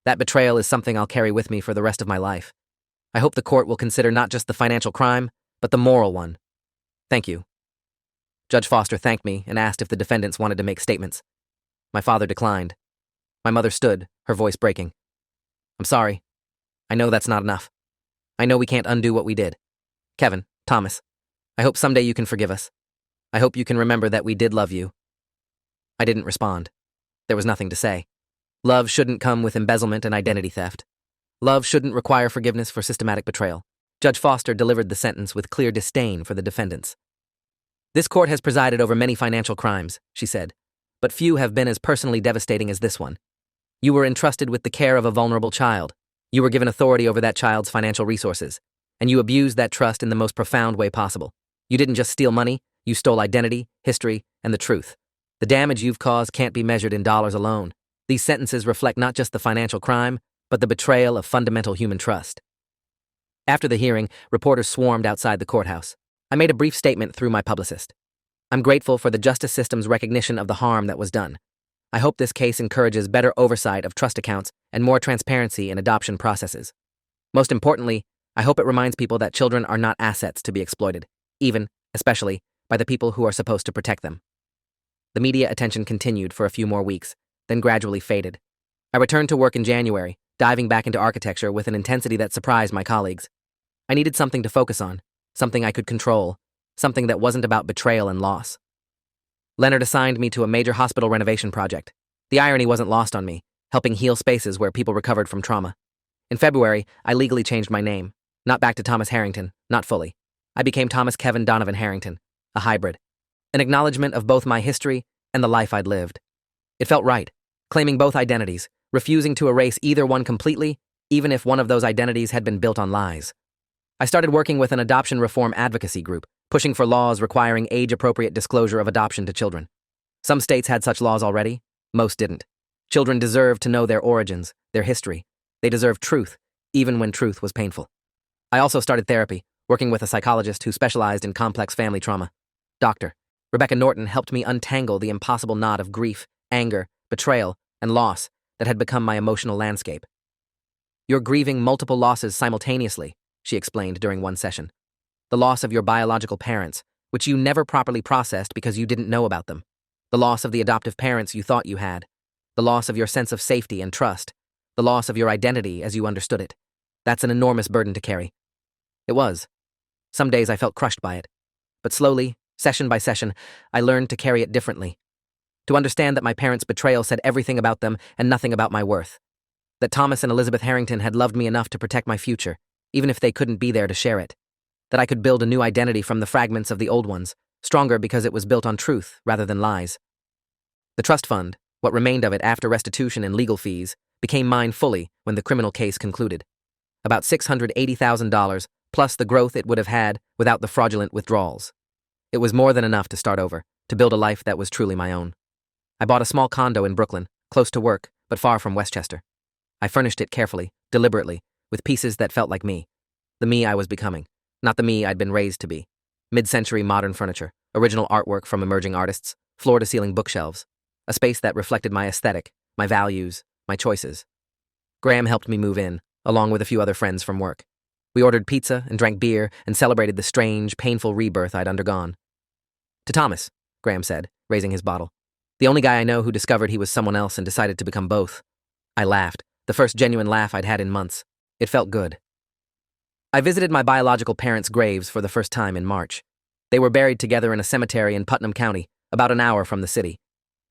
That betrayal is something I'll carry with me for the rest of my life. I hope the court will consider not just the financial crime, but the moral one. Thank you. Judge Foster thanked me and asked if the defendants wanted to make statements. My father declined. My mother stood, her voice breaking. I'm sorry. I know that's not enough. I know we can't undo what we did. Kevin, Thomas, I hope someday you can forgive us. I hope you can remember that we did love you. I didn't respond. There was nothing to say. Love shouldn't come with embezzlement and identity theft. Love shouldn't require forgiveness for systematic betrayal. Judge Foster delivered the sentence with clear disdain for the defendants. This court has presided over many financial crimes, she said, but few have been as personally devastating as this one. You were entrusted with the care of a vulnerable child. You were given authority over that child's financial resources, and you abused that trust in the most profound way possible. You didn't just steal money, you stole identity, history, and the truth. The damage you've caused can't be measured in dollars alone. These sentences reflect not just the financial crime, but the betrayal of fundamental human trust. After the hearing, reporters swarmed outside the courthouse. I made a brief statement through my publicist. I'm grateful for the justice system's recognition of the harm that was done. I hope this case encourages better oversight of trust accounts and more transparency in adoption processes. Most importantly, I hope it reminds people that children are not assets to be exploited, even, especially, by the people who are supposed to protect them. The media attention continued for a few more weeks, then gradually faded. I returned to work in January, diving back into architecture with an intensity that surprised my colleagues. I needed something to focus on, something I could control, something that wasn't about betrayal and loss. Leonard assigned me to a major hospital renovation project. The irony wasn't lost on me, helping heal spaces where people recovered from trauma. In February, I legally changed my name, not back to Thomas Harrington, not fully. I became Thomas Kevin Donovan Harrington, a hybrid, an acknowledgement of both my history and the life I'd lived. It felt right, claiming both identities, refusing to erase either one completely, even if one of those identities had been built on lies. I started working with an adoption reform advocacy group, pushing for laws requiring age-appropriate disclosure of adoption to children. Some states had such laws already, most didn't. Children deserve to know their origins, their history. They deserve truth, even when truth was painful. I also started therapy, working with a psychologist who specialized in complex family trauma. Dr. Rebecca Norton helped me untangle the impossible knot of grief, anger, betrayal, and loss that had become my emotional landscape. You're grieving multiple losses simultaneously, she explained during one session. The loss of your biological parents, which you never properly processed because you didn't know about them. The loss of the adoptive parents you thought you had. The loss of your sense of safety and trust. The loss of your identity as you understood it. That's an enormous burden to carry. It was. Some days I felt crushed by it. But slowly, session by session, I learned to carry it differently. To understand that my parents' betrayal said everything about them and nothing about my worth. That Thomas and Elizabeth Harrington had loved me enough to protect my future, even if they couldn't be there to share it. That I could build a new identity from the fragments of the old ones, stronger because it was built on truth rather than lies. The trust fund, what remained of it after restitution and legal fees, became mine fully when the criminal case concluded. About $680,000, plus the growth it would have had without the fraudulent withdrawals. It was more than enough to start over, to build a life that was truly my own. I bought a small condo in Brooklyn, close to work, but far from Westchester. I furnished it carefully, deliberately, with pieces that felt like me. The me I was becoming, not the me I'd been raised to be. Mid-century modern furniture, original artwork from emerging artists, floor-to-ceiling bookshelves. A space that reflected my aesthetic, my values, my choices. Graham helped me move in, along with a few other friends from work. We ordered pizza and drank beer and celebrated the strange, painful rebirth I'd undergone. To Thomas, Graham said, raising his bottle. The only guy I know who discovered he was someone else and decided to become both. I laughed, the first genuine laugh I'd had in months. It felt good. I visited my biological parents' graves for the first time in March. They were buried together in a cemetery in Putnam County, about an hour from the city.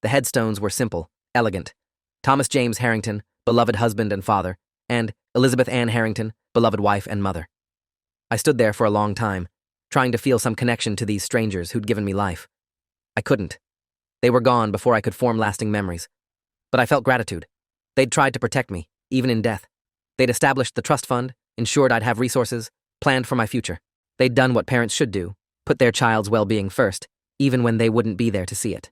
The headstones were simple, elegant. Thomas James Harrington, beloved husband and father, and Elizabeth Ann Harrington, beloved wife and mother. I stood there for a long time, trying to feel some connection to these strangers who'd given me life. I couldn't. They were gone before I could form lasting memories. But I felt gratitude. They'd tried to protect me, even in death. They'd established the trust fund, ensured I'd have resources, planned for my future. They'd done what parents should do, put their child's well-being first, even when they wouldn't be there to see it.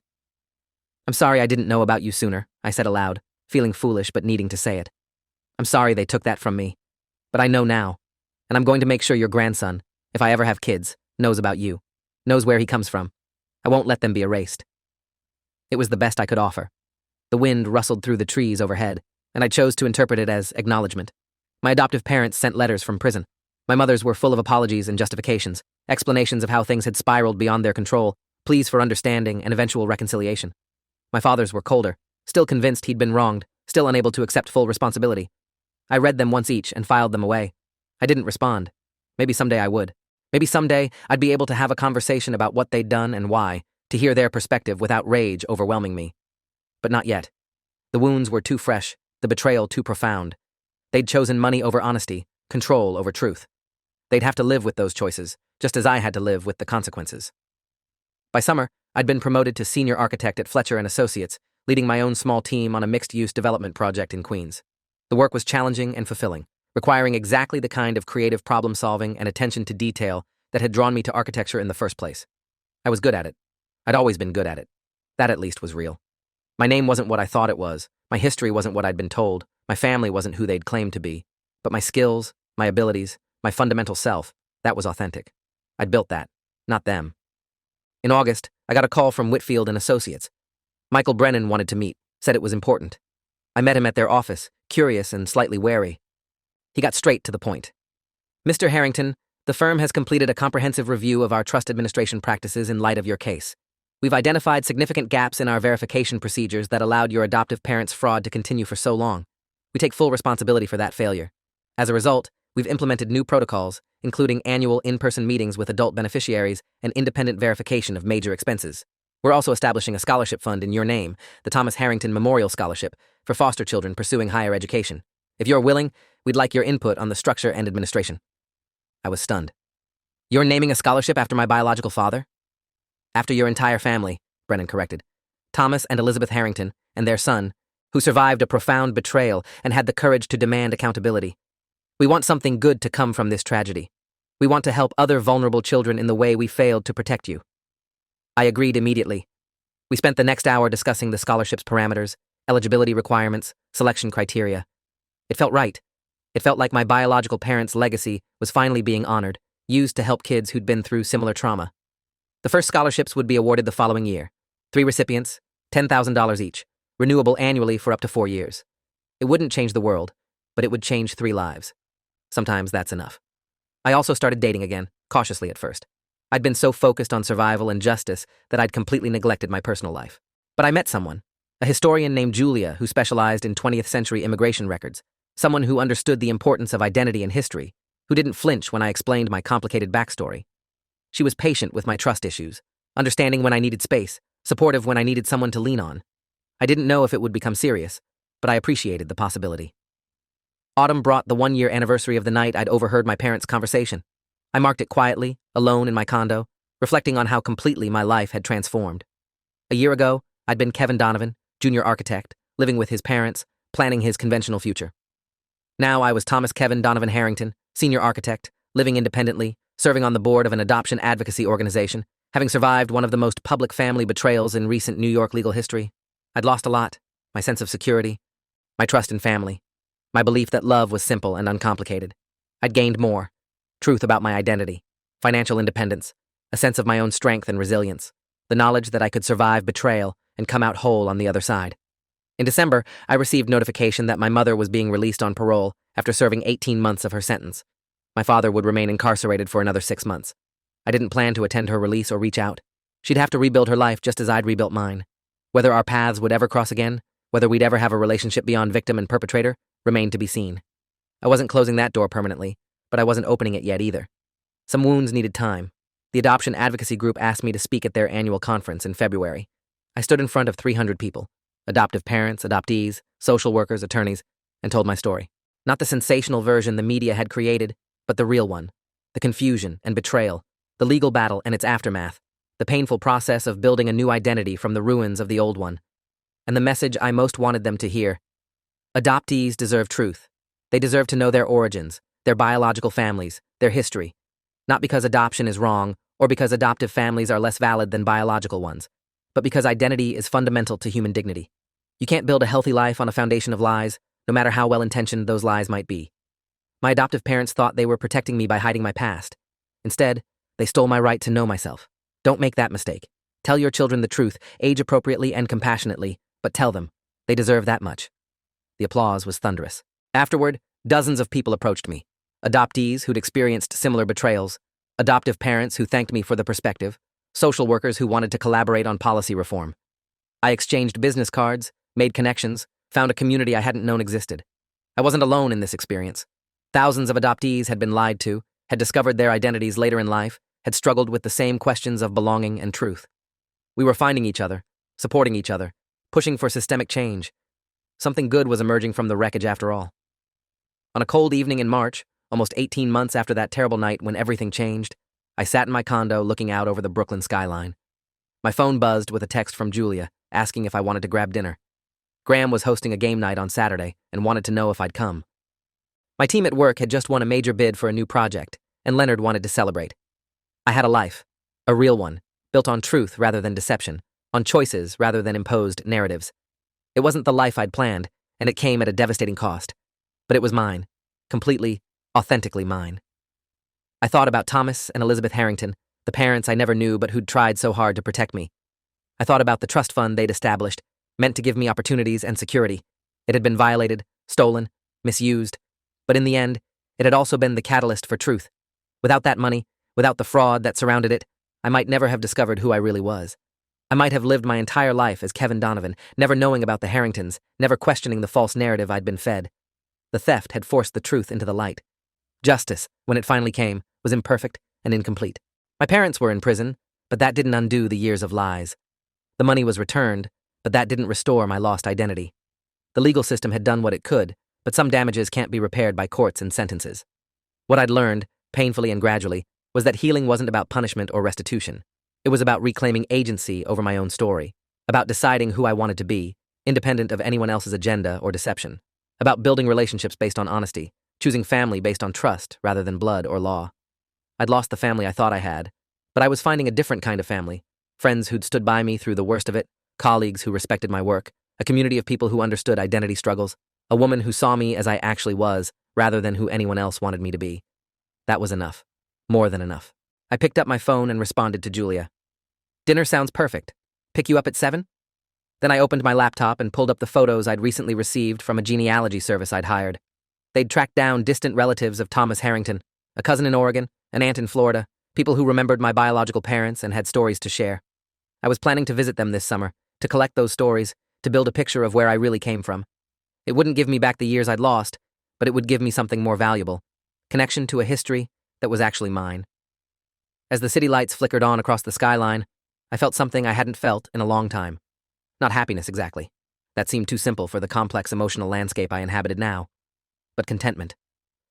I'm sorry I didn't know about you sooner, I said aloud, feeling foolish but needing to say it. I'm sorry they took that from me. But I know now, and I'm going to make sure your grandson, if I ever have kids, knows about you, knows where he comes from. I won't let them be erased. It was the best I could offer. The wind rustled through the trees overhead, and I chose to interpret it as acknowledgement. My adoptive parents sent letters from prison. My mother's were full of apologies and justifications, explanations of how things had spiraled beyond their control, pleas for understanding and eventual reconciliation. My father's were colder, still convinced he'd been wronged, still unable to accept full responsibility. I read them once each and filed them away. I didn't respond. Maybe someday I would. Maybe someday I'd be able to have a conversation about what they'd done and why, to hear their perspective without rage overwhelming me. But not yet. The wounds were too fresh, the betrayal too profound. They'd chosen money over honesty, control over truth. They'd have to live with those choices, just as I had to live with the consequences. By summer, I'd been promoted to senior architect at Fletcher and Associates, leading my own small team on a mixed-use development project in Queens. The work was challenging and fulfilling, requiring exactly the kind of creative problem-solving and attention to detail that had drawn me to architecture in the first place. I was good at it. I'd always been good at it. That at least was real. My name wasn't what I thought it was, my history wasn't what I'd been told, my family wasn't who they'd claimed to be, but my skills, my abilities, my fundamental self, that was authentic. I'd built that, not them. In August, I got a call from Whitfield and Associates. Michael Brennan wanted to meet, said it was important. I met him at their office, curious and slightly wary. He got straight to the point. Mr. Harrington, the firm has completed a comprehensive review of our trust administration practices in light of your case. We've identified significant gaps in our verification procedures that allowed your adoptive parents' fraud to continue for so long. We take full responsibility for that failure. As a result, we've implemented new protocols, including annual in-person meetings with adult beneficiaries and independent verification of major expenses. We're also establishing a scholarship fund in your name, the Thomas Harrington Memorial Scholarship, for foster children pursuing higher education. If you're willing, we'd like your input on the structure and administration. I was stunned. You're naming a scholarship after my biological father? After your entire family, Brennan corrected. Thomas and Elizabeth Harrington, and their son, who survived a profound betrayal and had the courage to demand accountability. We want something good to come from this tragedy. We want to help other vulnerable children in the way we failed to protect you. I agreed immediately. We spent the next hour discussing the scholarship's parameters, eligibility requirements, selection criteria. It felt right. It felt like my biological parents' legacy was finally being honored, used to help kids who'd been through similar trauma. The first scholarships would be awarded the following year. 3 recipients, $10,000 each, renewable annually for up to 4 years. It wouldn't change the world, but it would change 3 lives. Sometimes that's enough. I also started dating again, cautiously at first. I'd been so focused on survival and justice that I'd completely neglected my personal life. But I met someone, a historian named Julia who specialized in 20th century immigration records, someone who understood the importance of identity and history, who didn't flinch when I explained my complicated backstory. She was patient with my trust issues, understanding when I needed space, supportive when I needed someone to lean on. I didn't know if it would become serious, but I appreciated the possibility. Autumn brought the 1-year anniversary of the night I'd overheard my parents' conversation. I marked it quietly, alone in my condo, reflecting on how completely my life had transformed. A year ago, I'd been Kevin Donovan, junior architect, living with his parents, planning his conventional future. Now I was Thomas Kevin Donovan Harrington, senior architect, living independently, serving on the board of an adoption advocacy organization, having survived one of the most public family betrayals in recent New York legal history. I'd lost a lot: my sense of security, my trust in family, my belief that love was simple and uncomplicated. I'd gained more: truth about my identity, financial independence, a sense of my own strength and resilience, the knowledge that I could survive betrayal and come out whole on the other side. In December, I received notification that my mother was being released on parole after serving 18 months of her sentence. My father would remain incarcerated for another 6 months. I didn't plan to attend her release or reach out. She'd have to rebuild her life just as I'd rebuilt mine. Whether our paths would ever cross again, whether we'd ever have a relationship beyond victim and perpetrator, remained to be seen. I wasn't closing that door permanently, but I wasn't opening it yet either. Some wounds needed time. The adoption advocacy group asked me to speak at their annual conference in February. I stood in front of 300 people, adoptive parents, adoptees, social workers, attorneys, and told my story. Not the sensational version the media had created, but the real one. The confusion and betrayal, the legal battle and its aftermath, the painful process of building a new identity from the ruins of the old one. And the message I most wanted them to hear: adoptees deserve truth. They deserve to know their origins, their biological families, their history. Not because adoption is wrong, or because adoptive families are less valid than biological ones, but because identity is fundamental to human dignity. You can't build a healthy life on a foundation of lies, no matter how well-intentioned those lies might be. My adoptive parents thought they were protecting me by hiding my past. Instead, they stole my right to know myself. Don't make that mistake. Tell your children the truth, age appropriately and compassionately, but tell them. They deserve that much. The applause was thunderous. Afterward, dozens of people approached me. Adoptees who'd experienced similar betrayals, adoptive parents who thanked me for the perspective, social workers who wanted to collaborate on policy reform. I exchanged business cards, made connections, found a community I hadn't known existed. I wasn't alone in this experience. Thousands of adoptees had been lied to, had discovered their identities later in life, had struggled with the same questions of belonging and truth. We were finding each other, supporting each other, pushing for systemic change. Something good was emerging from the wreckage after all. On a cold evening in March, almost 18 months after that terrible night when everything changed, I sat in my condo looking out over the Brooklyn skyline. My phone buzzed with a text from Julia, asking if I wanted to grab dinner. Graham was hosting a game night on Saturday and wanted to know if I'd come. My team at work had just won a major bid for a new project, and Leonard wanted to celebrate. I had a life, a real one, built on truth rather than deception, on choices rather than imposed narratives. It wasn't the life I'd planned, and it came at a devastating cost. But it was mine, completely, authentically mine. I thought about Thomas and Elizabeth Harrington, the parents I never knew but who'd tried so hard to protect me. I thought about the trust fund they'd established, meant to give me opportunities and security. It had been violated, stolen, misused, but in the end, it had also been the catalyst for truth. Without that money, without the fraud that surrounded it, I might never have discovered who I really was. I might have lived my entire life as Kevin Donovan, never knowing about the Harringtons, never questioning the false narrative I'd been fed. The theft had forced the truth into the light. Justice, when it finally came, was imperfect and incomplete. My parents were in prison, but that didn't undo the years of lies. The money was returned, but that didn't restore my lost identity. The legal system had done what it could, but some damages can't be repaired by courts and sentences. What I'd learned, painfully and gradually, was that healing wasn't about punishment or restitution. It was about reclaiming agency over my own story, about deciding who I wanted to be, independent of anyone else's agenda or deception, about building relationships based on honesty, choosing family based on trust rather than blood or law. I'd lost the family I thought I had, but I was finding a different kind of family, friends who'd stood by me through the worst of it, colleagues who respected my work, a community of people who understood identity struggles, a woman who saw me as I actually was, rather than who anyone else wanted me to be. That was enough. More than enough. I picked up my phone and responded to Julia. Dinner sounds perfect. Pick you up at 7? Then I opened my laptop and pulled up the photos I'd recently received from a genealogy service I'd hired. They'd tracked down distant relatives of Thomas Harrington, a cousin in Oregon, an aunt in Florida, people who remembered my biological parents and had stories to share. I was planning to visit them this summer, to collect those stories, to build a picture of where I really came from. It wouldn't give me back the years I'd lost, but it would give me something more valuable, connection to a history that was actually mine. As the city lights flickered on across the skyline, I felt something I hadn't felt in a long time. Not happiness exactly. That seemed too simple for the complex emotional landscape I inhabited now. But contentment.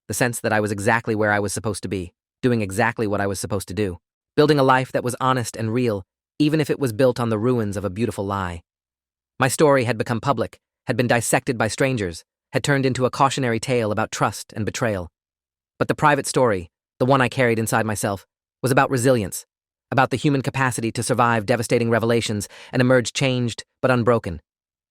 The sense that I was exactly where I was supposed to be, doing exactly what I was supposed to do, building a life that was honest and real, even if it was built on the ruins of a beautiful lie. My story had become public, had been dissected by strangers, had turned into a cautionary tale about trust and betrayal. But the private story, the one I carried inside myself, was about resilience, about the human capacity to survive devastating revelations and emerge changed but unbroken,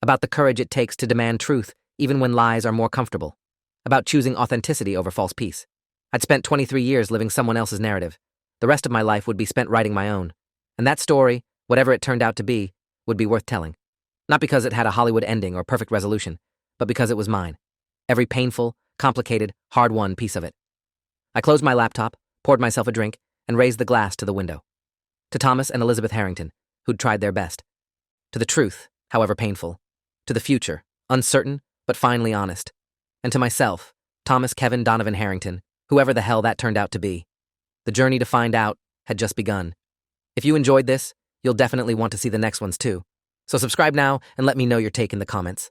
about the courage it takes to demand truth even when lies are more comfortable, about choosing authenticity over false peace. I'd spent 23 years living someone else's narrative. The rest of my life would be spent writing my own. And that story, whatever it turned out to be, would be worth telling. Not because it had a Hollywood ending or perfect resolution, but because it was mine. Every painful, complicated, hard-won piece of it. I closed my laptop, poured myself a drink, and raised the glass to the window. To Thomas and Elizabeth Harrington, who'd tried their best. To the truth, however painful. To the future, uncertain, but finally honest. And to myself, Thomas Kevin Donovan Harrington, whoever the hell that turned out to be. The journey to find out had just begun. If you enjoyed this, you'll definitely want to see the next ones too. So subscribe now and let me know your take in the comments.